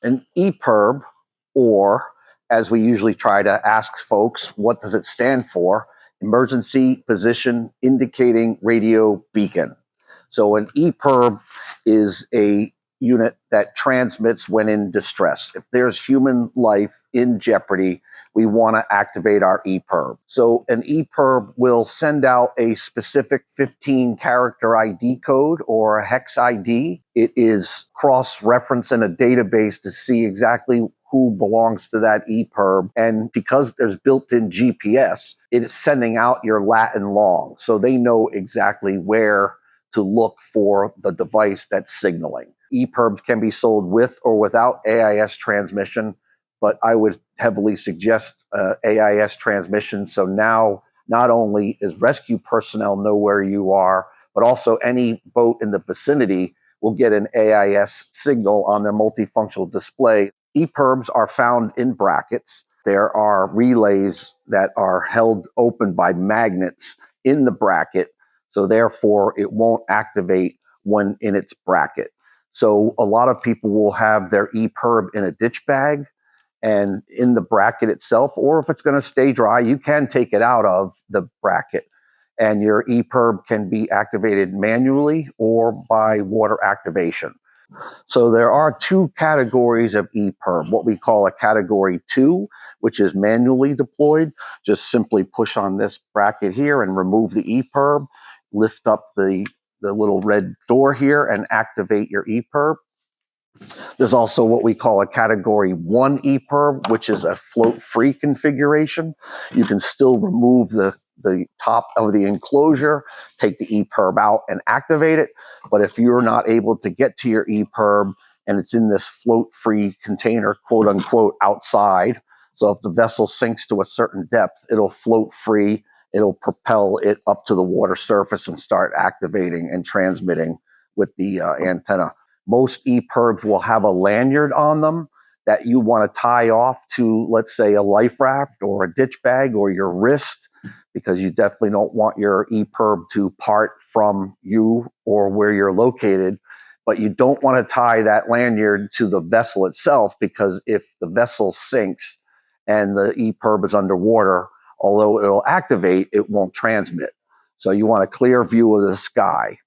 An EPIRB, or as we usually try to ask folks, what does it stand for? Emergency Position Indicating Radio Beacon. So an EPIRB is a unit that transmits when in distress. If there's human life in jeopardy, we want to activate our EPIRB. So an EPIRB will send out a specific 15-character ID code or a Hex ID. It is cross-referenced in a database to see exactly who belongs to that EPIRB. And because there's built-in GPS, it is sending out your Latin long. So they know exactly where to look for the device that's signaling. EPIRBs can be sold with or without AIS transmission, but I would heavily suggest AIS transmission. So now not only is rescue personnel know where you are, but also any boat in the vicinity will get an AIS signal on their multifunctional display. EPIRBs are found in brackets. There are relays that are held open by magnets in the bracket, so therefore it won't activate when in its bracket. So a lot of people will have their EPIRB in a ditch bag and in the bracket itself, or if it's going to stay dry, you can take it out of the bracket and your EPIRB can be activated manually or by water activation. So there are two categories of EPIRB, what we call a category 2, which is manually deployed. Just simply push on this bracket here and remove the EPIRB, lift up the little red door here and activate your EPIRB. There's also what we call a category 1 EPIRB, which is a float-free configuration. You can still remove the top of the enclosure, take the EPIRB out and activate it. But if you're not able to get to your EPIRB and it's in this float-free container, quote unquote, outside, so if the vessel sinks to a certain depth, it'll float free, it'll propel it up to the water surface and start activating and transmitting with the antenna. Most EPIRBs will have a lanyard on them that you want to tie off to, let's say, a life raft or a ditch bag or your wrist, because you definitely don't want your EPIRB to part from you or where you're located. But you don't want to tie that lanyard to the vessel itself, because if the vessel sinks and the EPIRB is underwater, although it'll activate, it won't transmit. So you want a clear view of the sky.